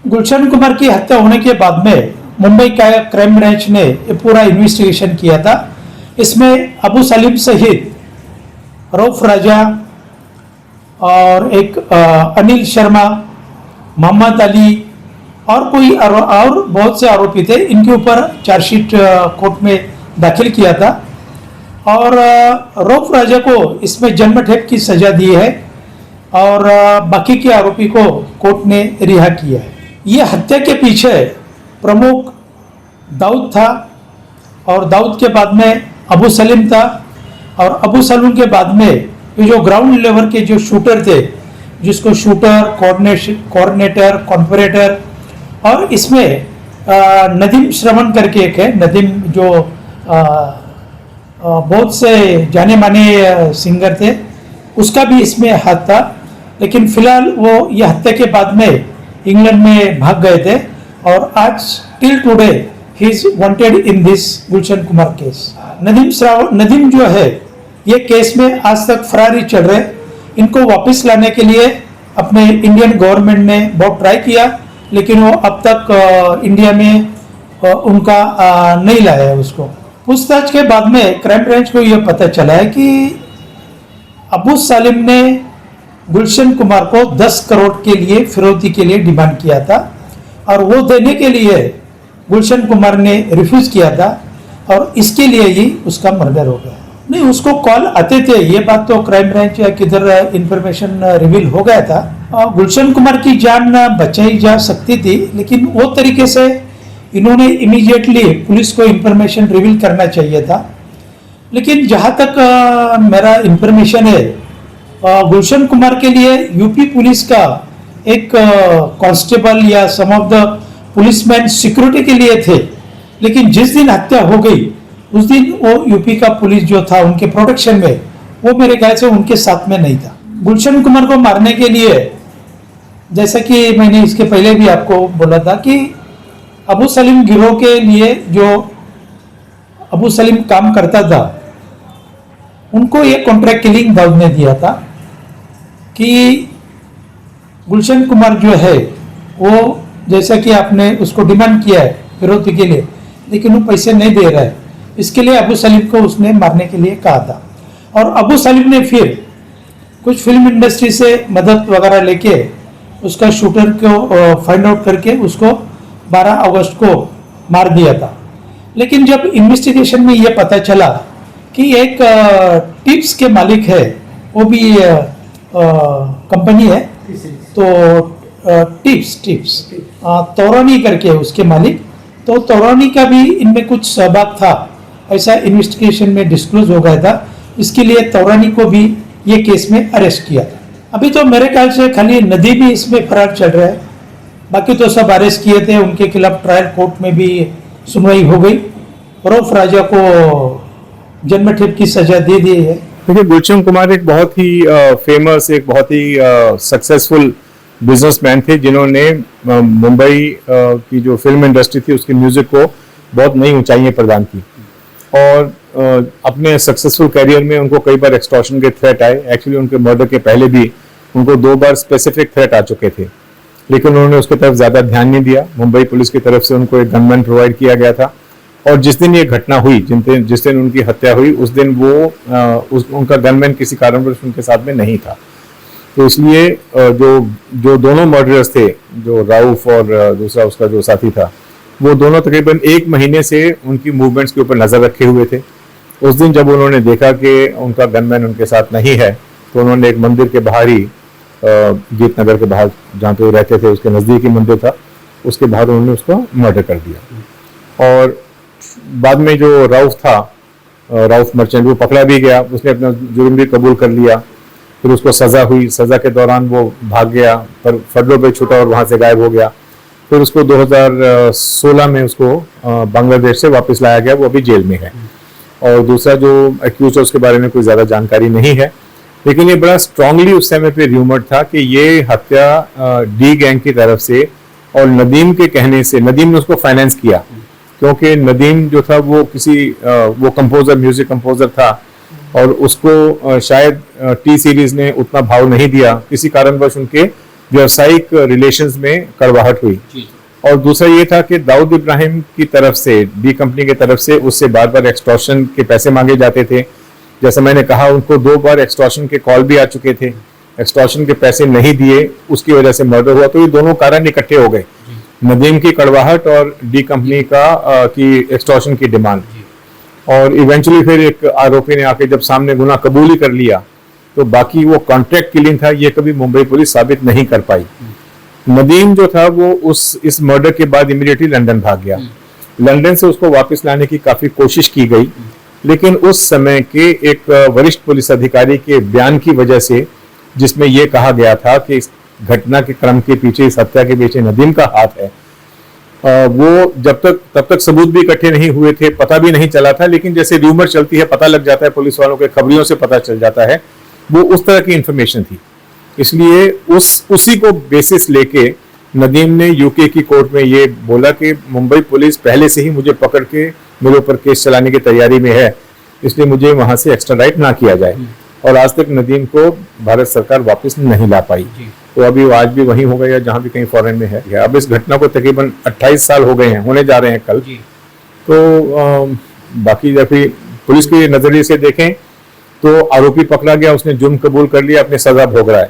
गुलशन कुमार की हत्या होने के बाद में मुंबई का क्राइम ब्रांच ने ये पूरा इन्वेस्टिगेशन किया था। इसमें अबू सलीम सहित रऊफ राजा और एक अनिल शर्मा, मोहम्मद अली और कोई और बहुत से आरोपी थे। इनके ऊपर चार्जशीट कोर्ट में दाखिल किया था और रऊफ राजा को इसमें जन्मठेप की सजा दी है और बाकी के आरोपी को कोर्ट ने रिहा किया है। ये हत्या के पीछे प्रमुख दाऊद था और दाऊद के बाद में अबू सलीम था और अबू सलीम के बाद में ये जो ग्राउंड लेवल के जो शूटर थे, जिसको शूटर, कोऑर्डिनेटर, कॉन्फरेटर और इसमें नदीम श्रवण करके एक है, नदीम जो बहुत से जाने माने सिंगर थे, उसका भी इसमें हाथ था। लेकिन फिलहाल वो ये हत्या के बाद में इंग्लैंड में भाग गए थे और आज till today he is wanted in this Gulshan Kumar case. Nadeem जो है ये केस में आज तक फरार ही चल रहे। इनको वापस लाने के लिए अपने इंडियन गवर्नमेंट ने बहुत ट्राई किया, लेकिन वो अब तक इंडिया में उनका नहीं लाया है उसको। पूछताछ के बाद में क्राइम ब्रांच को यह पता चला है कि अबू सलीम ने गुलशन कुमार को 10 करोड़ के लिए फिरौती के लिए डिमांड किया था और वो देने के लिए गुलशन कुमार ने रिफ्यूज किया था और इसके लिए ही उसका मर्डर हो गया। नहीं, उसको कॉल आते थे, ये बात तो क्राइम ब्रांच या किधर इंफॉर्मेशन रिवील हो गया था। गुलशन कुमार की जान बचाई जा सकती थी, लेकिन वो तरीके से इन्होंने इमीडिएटली पुलिस को इंफॉर्मेशन रिवील करना चाहिए था। लेकिन जहाँ तक मेरा इंफॉर्मेशन है, गुलशन कुमार के लिए यूपी पुलिस का एक कांस्टेबल या सम ऑफ द पुलिसमैन सिक्योरिटी के लिए थे, लेकिन जिस दिन हत्या हो गई उस दिन वो यूपी का पुलिस जो था उनके प्रोटेक्शन में, वो मेरे ख्याल से उनके साथ में नहीं था। गुलशन कुमार को मारने के लिए, जैसा कि मैंने इसके पहले भी आपको बोला था कि अबू सलीम गिरोह के लिए जो अबू सलीम काम करता था, उनको ये कॉन्ट्रैक्ट किलिंग दाऊद ने दिया था कि गुलशन कुमार जो है वो, जैसा कि आपने उसको डिमांड किया है फिरौती के लिए, लेकिन वो पैसे नहीं दे रहा है, इसके लिए अबू सलीम को उसने मारने के लिए कहा था। और अबू सलीम ने फिर कुछ फिल्म इंडस्ट्री से मदद वगैरह लेके उसका शूटर को फाइंड आउट करके उसको 12 अगस्त को मार दिया था। लेकिन जब इन्वेस्टिगेशन में ये पता चला कि एक टिप्स के मालिक है, वो भी कंपनी है, तो टिप्स तौरानी करके उसके मालिक, तो तौरानी का भी इनमें कुछ सहभाग था, ऐसा इन्वेस्टिगेशन में डिस्क्लोज हो गया था। इसके लिए तौरानी को भी ये केस में अरेस्ट किया था। अभी तो मेरे ख्याल से खाली नदी भी इसमें फरार चल रहा है, बाकी तो सब अरेस्ट किए थे। उनके खिलाफ ट्रायल कोर्ट में भी सुनवाई हो गई। रऊफ राजा को जन्मठेप की सजा दे दी है। देखिए, गुलशन कुमार एक बहुत ही फेमस, एक बहुत ही सक्सेसफुल बिजनेसमैन थे, जिन्होंने मुंबई की जो फिल्म इंडस्ट्री थी उसकी म्यूजिक को बहुत नई ऊंचाइयां प्रदान की। और अपने सक्सेसफुल करियर में उनको कई बार एक्सटॉर्शन के थ्रेट आए। एक्चुअली उनके मर्डर के पहले भी उनको 2 बार स्पेसिफिक थ्रेट आ चुके थे, लेकिन उन्होंने उसकी तरफ ज्यादा ध्यान नहीं दिया। मुंबई पुलिस की तरफ से उनको एक गनमैन प्रोवाइड किया गया था और जिस दिन ये घटना हुई, जिस दिन उनकी हत्या हुई, उस दिन वो उनका गनमैन किसी कारणवश उनके साथ में नहीं था। तो इसलिए जो दोनों मर्डरर्स थे, जो राउफ और दूसरा उसका जो साथी था, वो दोनों तकरीबन 1 महीने से उनकी मूवमेंट्स के ऊपर नजर रखे हुए थे। उस दिन जब उन्होंने देखा कि उनका गनमैन उनके साथ नहीं है, तो उन्होंने एक मंदिर के बाहर ही, गीत नगर के बाहर जहाँ पे वो रहते थे उसके नजदीक ही मंदिर था, उसके बाहर उन्होंने उसको मर्डर कर दिया। और बाद में जो राउफ था, राउफ मर्चेंट, वो पकड़ा भी गया, उसने अपना जुर्म भी कबूल कर लिया। फिर उसको सजा हुई, सजा के दौरान वो भाग गया, पर फर्दों पे छूटा और वहाँ से गायब हो गया। फिर उसको 2016 में उसको बांग्लादेश से वापस लाया गया, वो अभी जेल में है। और दूसरा जो एक्यूज है उसके बारे में कोई ज़्यादा जानकारी नहीं है, लेकिन ये बड़ा स्ट्रांगली उस समय पे र्यूमर था कि ये हत्या डी गैंग की तरफ से और नदीम के कहने से, नदीम ने उसको फाइनेंस किया, क्योंकि नदीम जो था वो वो कंपोजर, म्यूजिक कंपोजर था और उसको शायद टी सीरीज ने उतना भाव नहीं दिया, किसी कारणवश उनके व्यवसायिक रिलेशंस में कड़वाहट हुई। और दूसरा ये था कि दाऊद इब्राहिम की तरफ से, डी कंपनी की तरफ से उससे बार बार एक्सटॉर्शन के पैसे मांगे जाते थे। जैसा मैंने कहा, उनको 2 बार एक्सटॉर्शन के कॉल भी आ चुके थे, एक्सटॉर्शन के पैसे नहीं दिए, उसकी वजह से मर्डर हुआ। तो ये दोनों कारण इकट्ठे हो गए, नदीम की कड़वाहट और डी कंपनी की एक्सटॉर्शन की डिमांड। और इवेंचुअली फिर एक आरोपी ने आके जब सामने गुनाह कबूल ही कर लिया, तो बाकी वो कॉन्ट्रैक्ट किलिंग था, ये कभी मुंबई पुलिस साबित नहीं कर पाई। नदीम जो था वो इस मर्डर के बाद इमीडिएटली लंदन भाग गया। लंदन से उसको वापस लाने की काफी कोशिश की गई, लेकिन उस समय के एक वरिष्ठ पुलिस अधिकारी के बयान की वजह से, जिसमें यह कहा गया था कि इस घटना के क्रम के पीछे, इस हत्या के पीछे नदीम का हाथ है, वो तब तक सबूत भी इकट्ठे नहीं हुए थे, पता भी नहीं चला था। लेकिन जैसे र्यूमर चलती है, पता लग जाता है, पुलिस वालों के खबरियों से पता चल जाता है, वो उस तरह की इंफॉर्मेशन थी। इसलिए उसी को बेसिस लेके नदीम ने यूके की कोर्ट में ये बोला कि मुंबई पुलिस पहले से ही मुझे पकड़ के मेरे ऊपर केस चलाने की तैयारी में है, इसलिए मुझे वहां से एक्स्ट्राडाइट ना किया जाए। और आज तक नदीम को भारत सरकार वापस नहीं ला पाई। तो अभी आज भी वहीं होगा या जहां भी कहीं फॉरेन में है। अब इस घटना को तकरीबन 28 साल हो गए हैं, होने जा रहे हैं कल। तो बाकी जब पुलिस के नजरिए से देखें तो आरोपी पकड़ा गया, उसने जुर्म कबूल कर लिया, अपनी सजा भोग रहा है।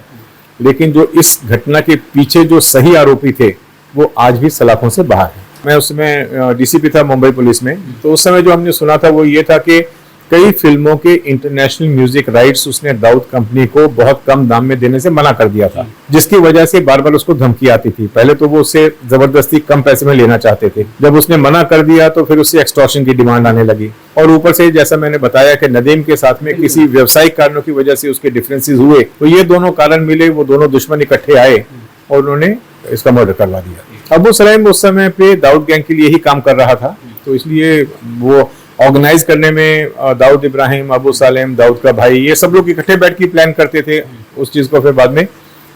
लेकिन जो इस घटना के पीछे जो सही आरोपी थे, वो आज भी सलाखों से बाहर है। मैं उस समय डीसीपी था मुंबई पुलिस में, तो उस समय जो हमने सुना था वो ये था कि कई फिल्मों के इंटरनेशनल म्यूजिक राइट्स उसने दाऊद कंपनी को बहुत कम दाम में देने से मना कर दिया था, जिसकी वजह से बार बार उसको धमकी आती थी। पहले तो वो उससे जबरदस्ती कम पैसे में लेना चाहते थे, जब उसने मना कर दिया तो फिर उससे एक्सटॉर्शन की डिमांड आने लगी। और ऊपर से जैसा मैंने बताया कि नदीम के साथ में किसी व्यवसायिक कारणों की वजह से उसके डिफरेंसेस हुए, तो ये दोनों कारण मिले, वो दोनों दुश्मन इकट्ठे आए और उन्होंने इसका मर्डर करवा दिया। अबू सलेम उस समय पे दाऊद गैंग के लिए ही काम कर रहा था, तो इसलिए वो ऑर्गेनाइज करने में दाऊद इब्राहिम, अबू सलेम, दाऊद का भाई, ये सब लोग इकट्ठे बैठ के प्लान करते थे। उस चीज को फिर बाद में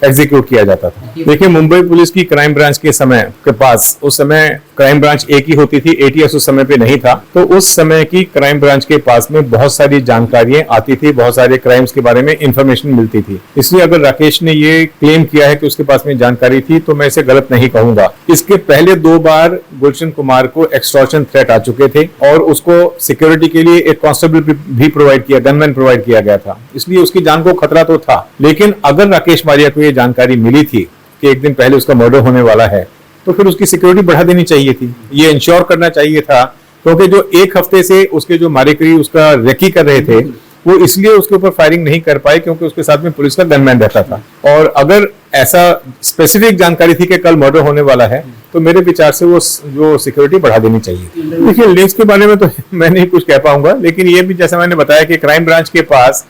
एग्जीक्यूट किया जाता था। देखिए, मुंबई पुलिस की क्राइम ब्रांच के समय के पास, उस समय क्राइम ब्रांच एक ही होती थी, एटीएस उस समय पे नहीं था। तो उस समय की क्राइम ब्रांच के पास में बहुत सारी जानकारियां आती थी, बहुत सारे क्राइम्स के बारे में इंफॉर्मेशन मिलती थी। इसलिए अगर राकेश ने ये क्लेम किया है कि उसके पास में जानकारी थी, तो मैं इसे गलत नहीं कहूंगा। इसके पहले 2 बार गुलशन कुमार को एक्सटॉर्शन थ्रेट आ चुके थे और उसको सिक्योरिटी के लिए एक कांस्टेबल भी प्रोवाइड किया, गनमैन प्रोवाइड किया गया था, इसलिए उसकी जान को खतरा तो था। लेकिन अगर राकेश मारिया को जानकारी मिली थी कि एक दिन पहले उसका मर्डर होने वाला है, तो फिर उसकी सिक्योरिटी बढ़ा देनी चाहिए थी, ये इंश्योर करना चाहिए था। क्योंकि जो 1 हफ्ते से उसके जो मारेकरी उसका रेकी कर रहे थे, वो इसलिए उसके ऊपर फायरिंग नहीं कर पाए क्योंकि उसके साथ में पुलिस का गनमैन रहता था। और अगर ऐसा स्पेसिफिक जानकारी थी कि कल मर्डर होने वाला है, तो मेरे विचार से वो जो सिक्योरिटी बढ़ा देनी चाहिए। देखिए, लिंक्स के बारे में तो मैं नहीं कुछ कह पाऊंगा, लेकिन ये भी जैसा मैंने बताया कि क्राइम ब्रांच के पास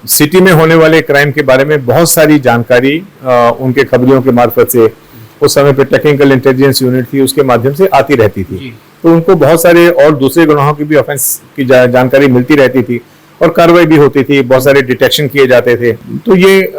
सिटी में होने वाले क्राइम के बारे में बहुत सारी जानकारी उनके खबरियों के मार्फत से, उस समय पे टेक्निकल इंटेलिजेंस यूनिट थी, उसके माध्यम से आती रहती थी। तो उनको बहुत सारे और दूसरे गुनाहों की भी ऑफेंस की जानकारी मिलती रहती थी और कार्रवाई भी होती थी, बहुत सारे डिटेक्शन किए जाते थे। तो ये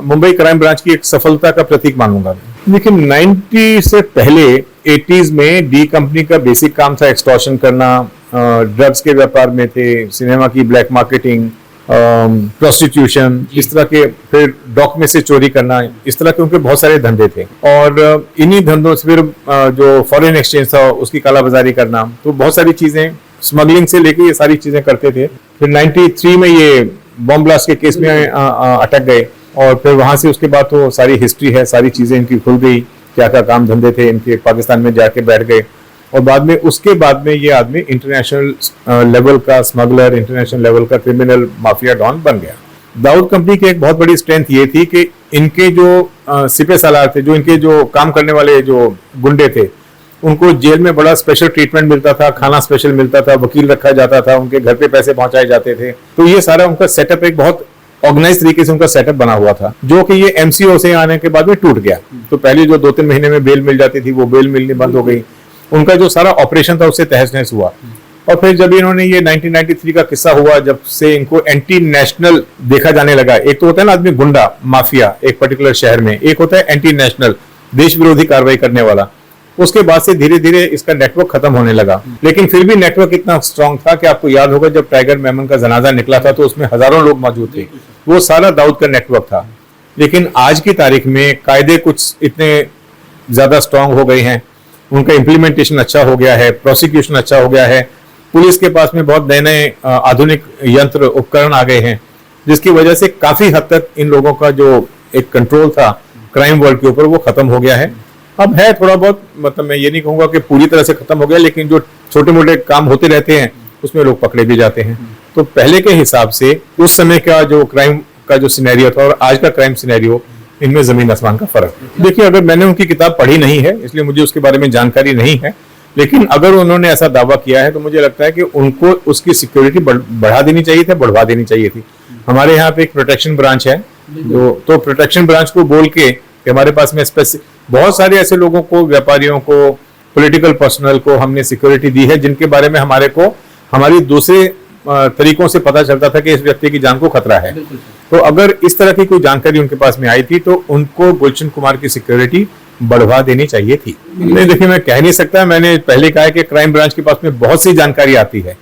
मुंबई क्राइम ब्रांच की एक सफलता का प्रतीक मानूंगा। लेकिन 90 से पहले 80s में डी कंपनी का बेसिक काम था एक्सटॉर्शन करना, ड्रग्स के व्यापार में थे, सिनेमा की ब्लैक मार्केटिंग, प्रोस्टिट्यूशन, इस तरह के, फिर डॉक में से चोरी करना, इस तरह के उनके बहुत सारे धंधे थे। और इन्हीं धंधों से फिर जो फॉरेन एक्सचेंज था उसकी कालाबाजारी करना, तो बहुत सारी चीजें, स्मगलिंग से लेके ये सारी चीजें करते थे। फिर 93 में ये बॉम्ब ब्लास्ट के केस में अटक गए और फिर वहां से उसके बाद तो सारी हिस्ट्री है, सारी चीजें इनकी खुल गई, क्या क्या काम धंधे थे इनके, पाकिस्तान में जाके बैठ गए। और बाद में उसके बाद में ये आदमी इंटरनेशनल लेवल का स्मगलर, इंटरनेशनल लेवल का क्रिमिनल माफिया डॉन बन गया। दाऊद कंपनी की एक बहुत बड़ी स्ट्रेंथ ये थी कि इनके जो सिपह सालार थे, जो इनके जो काम करने वाले जो गुंडे थे, उनको जेल में बड़ा स्पेशल ट्रीटमेंट मिलता था, खाना स्पेशल मिलता था, वकील रखा जाता था, उनके घर पे पैसे पहुंचाए जाते थे। तो ये सारा उनका सेटअप एक बहुत ऑर्गेनाइज तरीके से उनका सेटअप बना हुआ था, जो कि ये एमसीओ से आने के बाद में टूट गया। तो पहले जो 2-3 महीने में बेल मिल जाती थी, वो बेल मिलनी बंद हो गई। उनका जो सारा ऑपरेशन था उससे तहस नहस हुआ। और फिर जब इन्होंने ये 1993 का किस्सा हुआ, जब से इनको एंटी नेशनल देखा जाने लगा। एक तो होता है ना आदमी गुंडा माफिया एक पर्टिकुलर शहर में, एक होता है एंटी नेशनल, देश विरोधी कार्रवाई करने वाला। उसके बाद से धीरे धीरे इसका नेटवर्क खत्म होने लगा। लेकिन फिर भी नेटवर्क इतना स्ट्रांग था कि आपको याद होगा जब टाइगर मेमन का जनाजा निकला था तो उसमें हजारों लोग मौजूद थे, वो सारा दाऊद का नेटवर्क था। लेकिन आज की तारीख में कायदे कुछ इतने ज़्यादा स्ट्रांग हो गए हैं, उनका इम्प्लीमेंटेशन अच्छा हो गया है, प्रोसिक्यूशन अच्छा हो गया है, पुलिस के पास में बहुत नए नए आधुनिक यंत्र उपकरण आ गए हैं, जिसकी वजह से काफ़ी हद तक इन लोगों का जो एक कंट्रोल था क्राइम वर्ल्ड के ऊपर वो खत्म हो गया है। अब है थोड़ा बहुत, मतलब मैं ये नहीं कहूँगा कि पूरी तरह से खत्म हो गया, लेकिन जो छोटे मोटे काम होते रहते हैं उसमें लोग पकड़े भी जाते हैं। तो पहले के हिसाब से उस समय का जो क्राइम का जो सिनेरियो था और आज का क्राइम सिनेरियो, इनमें जमीन आसमान का फर्क है। देखिए, अगर मैंने उनकी किताब पढ़ी नहीं है इसलिए मुझे उसके बारे में जानकारी नहीं है, लेकिन अगर उन्होंने ऐसा दावा किया है तो मुझे लगता है कि उनको उसकी सिक्योरिटी बढ़ा देनी चाहिए थी, बढ़वा देनी चाहिए थी। हमारे यहाँ पे एक प्रोटेक्शन ब्रांच है, तो प्रोटेक्शन ब्रांच को बोल के कि हमारे पास में बहुत सारे ऐसे लोगों को, व्यापारियों को, पॉलिटिकल पर्सनल को हमने सिक्योरिटी दी है जिनके बारे में हमारे को हमारी दूसरे तरीकों से पता चलता था कि इस व्यक्ति की जान को खतरा है। तो अगर इस तरह की कोई जानकारी उनके पास में आई थी तो उनको गुलशन कुमार की सिक्योरिटी बढ़वा देनी चाहिए थी। नहीं, देखिए, मैं कह नहीं सकता, मैंने पहले कहा है कि क्राइम ब्रांच के पास में बहुत सी जानकारी आती है,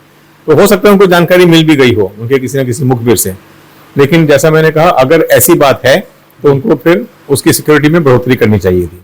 तो हो सकता है उनको जानकारी मिल भी गई हो उनके किसी न किसी मुखबिर से, लेकिन जैसा मैंने कहा, अगर ऐसी बात है तो उनको फिर उसकी सिक्योरिटी में बढ़ोतरी करनी चाहिए थी।